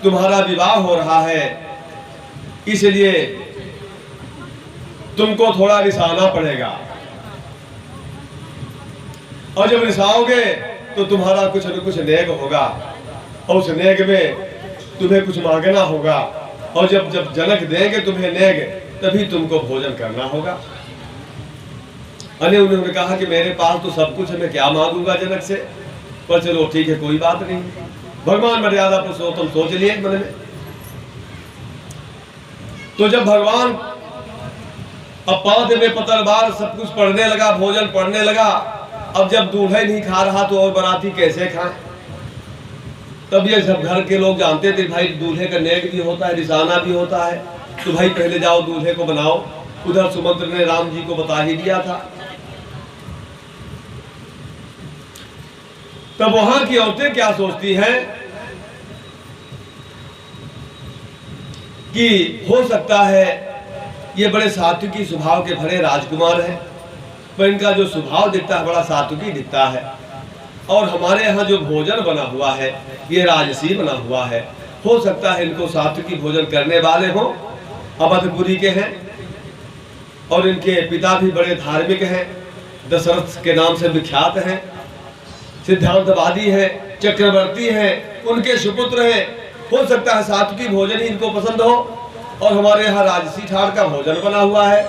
तुम्हारा विवाह हो रहा है, इसलिए तुमको थोड़ा रिसाना पड़ेगा, और जब रिसाओगे तो तुम्हारा कुछ न कुछ नेग होगा, और उस नेग में तुम्हें कुछ मांगना होगा, और जब जब जनक देंगे तुम्हें नेग, तभी तुमको भोजन करना होगा। अने उन्होंने कहा कि मेरे पास तो सब कुछ है, मैं क्या मांगूंगा जनक से, पर चलो ठीक है, कोई बात नहीं। भगवान मर्यादा पुरुषोत्तम सोच लिए मन में। तो जब भगवान अब पांच में पतरबार सब कुछ पढ़ने लगा, भोजन पढ़ने लगा, अब जब दूल्हा नहीं खा रहा तो और बराती कैसे खाएं? तब ये सब घर के लोग जानते थे भाई दूल्हे का नेक भी होता है, रिसाना भी होता है, तो भाई पहले जाओ दूल्हे को बनाओ। उधर सुमंत्र ने राम जी को बता ही दिया था। तब वहां की औरतें क्या सोचती हैं कि हो सकता है ये बड़े सात्विकी स्वभाव के भरे राजकुमार हैं, पर इनका जो स्वभाव दिखता है बड़ा सात्विकी दिखता है, और हमारे यहाँ जो भोजन बना हुआ है ये राजसी बना हुआ है, हो सकता है इनको सात्विकी भोजन करने वाले हों, अवधपुरी के हैं, और इनके पिता भी बड़े धार्मिक हैं, दशरथ के नाम से विख्यात हैं, सिद्धांतवादी हैं, चक्रवर्ती हैं, उनके सुपुत्र हैं। हो सकता है सात्विकी भोजन ही इनको पसंद हो, और हमारे यहाँ राजसी ठाड़ का भोजन बना हुआ है,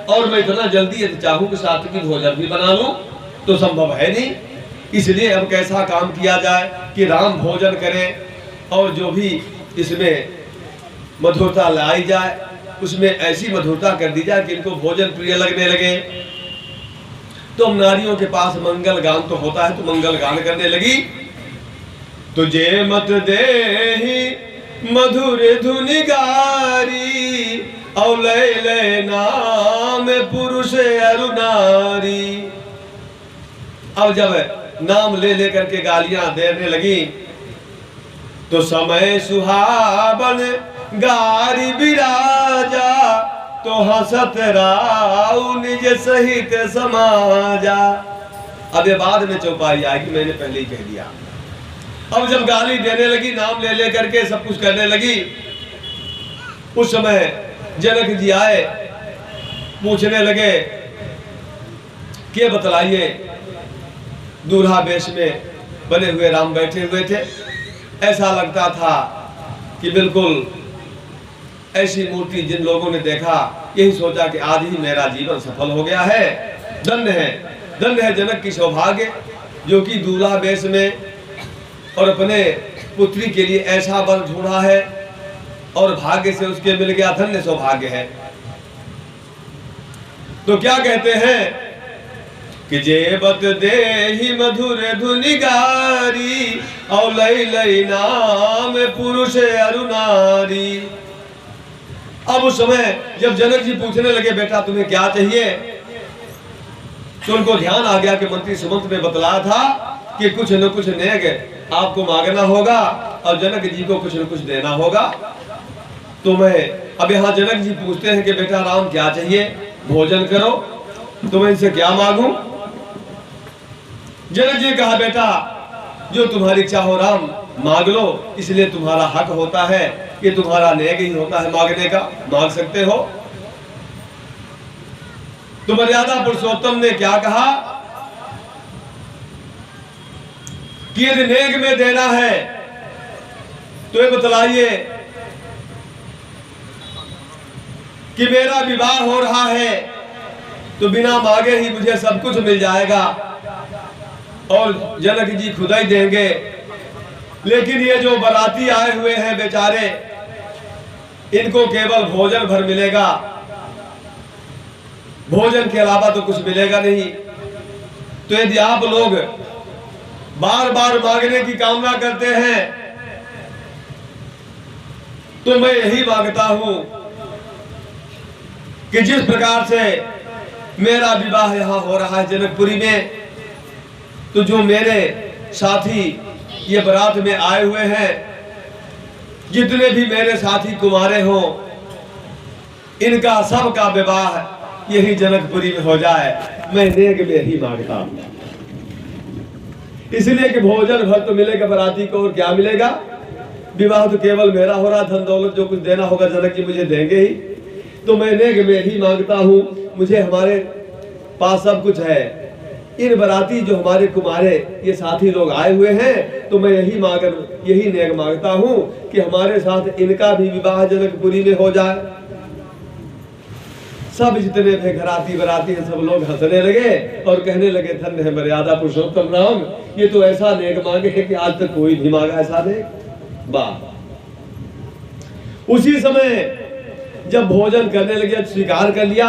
और मैं इतना जल्दी यदि चाहूँ कि सात्विकी भोजन भी बना लूँ तो संभव है नहीं। इसलिए अब कैसा काम किया जाए कि राम भोजन करें, और जो भी इसमें मधुरता लाई जाए उसमें ऐसी मधुरता कर दी जाए कि इनको भोजन प्रिय लगने लगे। तो हम नारियों के पास मंगल गान तो होता है, तो मंगल गान करने लगी। तुझे मत देहि मधुर धुनि गारी, और ले नाम पुरुष अरु नारी। अब जब नाम ले लेकर के गालियां देने लगी तो समय सुहावन गारी बिराजा, तो हंसत राउ निज सहित समाजा। अब ये बाद में चौपाई आएगी, मैंने पहले ही कह दिया। अब जब गाली देने लगी, नाम ले ले करके सब कुछ करने लगी, उस समय जनक जी आए, पूछने लगे कि बतलाइए, दूल्हा वेश में बने हुए राम बैठे हुए थे, ऐसा लगता था कि बिल्कुल ऐसी मूर्ति जिन लोगों ने देखा यही सोचा कि आज ही मेरा जीवन सफल हो गया है। धन्य है जनक की सौभाग्य, जो कि दूल्हा वेश में और अपने पुत्री के लिए ऐसा वर ढूंढा है, और भाग्य से उसके मिल गया, धन्य सौभाग्य है। तो क्या कहते हैं कि जेबत देहि मधुर धुनि गारी, और लई नाम पुरुष अरु नारी। अब उस समय जब जनक जी पूछने लगे बेटा तुम्हें क्या चाहिए, तो उनको ध्यान आ गया कि मंत्री सुमंत ने बतलाया था कि कुछ न कुछ नेग आपको मांगना होगा, और जनक जी को कुछ न कुछ देना होगा। तो मैं अब यहाँ जनक जी पूछते हैं कि बेटा राम क्या चाहिए, भोजन करो, तो मैं इनसे क्या मांगू? जनक जी कहा बेटा जो तुम्हारी इच्छा हो राम मांग लो, इसलिए तुम्हारा हक होता है, ये तुम्हारा नेग ही होता है मांगने का, मांग सकते हो। तो मर्यादा पुरुषोत्तम ने क्या कहा कि यदि नेग में देना है तो ये बतलाइए कि मेरा विवाह हो रहा है, तो बिना मांगे ही मुझे सब कुछ मिल जाएगा, और जनक जी खुद ही देंगे। लेकिन ये जो बराती आए हुए हैं बेचारे, इनको केवल भोजन भर मिलेगा, भोजन के अलावा तो कुछ मिलेगा नहीं। तो यदि आप लोग बार बार मांगने की कामना करते हैं, तो मैं यही मांगता हूं कि जिस प्रकार से मेरा विवाह यहां हो रहा है जनकपुरी में, तो जो मेरे साथी ये बारात में आए हुए हैं, जितने भी मेरे साथी कुमारे हों, इनका सबका विवाह यही जनकपुरी में हो जाए, मैं नेग में ही मांगता हूं। इसलिए कि भोजन भर तो मिलेगा बराती को, और क्या मिलेगा? विवाह तो केवल मेरा हो रहा, धन दौलत जो कुछ देना होगा जनक जी मुझे देंगे ही, तो मैं नेग में ही मांगता हूँ। मुझे हमारे पास सब कुछ है, इन बराती जो हमारे कुमारे ये साथी लोग आए हुए हैं, तो मैं यही नेग मांगता हूँ कि हमारे साथ इनका भी विवाह जनकपुरी में हो जाए। सब जितने थे घराती बराती हैं, सब लोग हंसने लगे और कहने लगे धन्य है मर्यादा पुरुषोत्तम राम, ये तो ऐसा नेक मांगे है कि आज तक कोई नहीं मांगा ऐसा नेक। वाह। उसी समय जब भोजन करने लगे, स्वीकार कर लिया,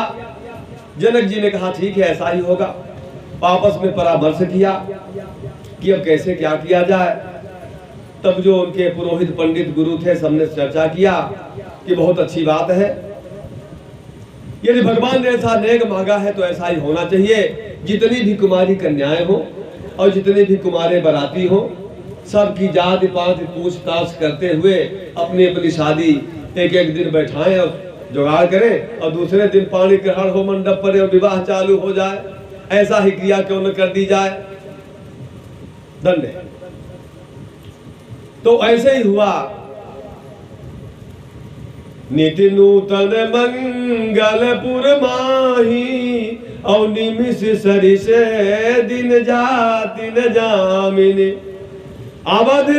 जनक जी ने कहा ठीक है ऐसा ही होगा। आपस में परामर्श किया कि अब कैसे क्या किया जाए। तब जो उनके पुरोहित पंडित गुरु थे, सबने चर्चा किया कि बहुत अच्छी बात है, यदि भगवान ने ऐसा नेक मांगा है तो ऐसा ही होना चाहिए। जितनी भी कुमारी कन्याएं हो और जितने भी कुमारे बराती हो, सबकी जाति पाति पूछताछ करते हुए अपनी अपनी शादी एक एक दिन बैठाएं और जुगाड़ करें, और दूसरे दिन पानी ग्रहण हो मंडप पर और विवाह चालू हो जाए। ऐसा ही क्रिया क्यों न कर दी जाए। धन्य। तो ऐसे ही हुआ। नित्य नूतन मंगलपुर माही, और निमिष सरिसे दिन जाति न जामिनी। अवध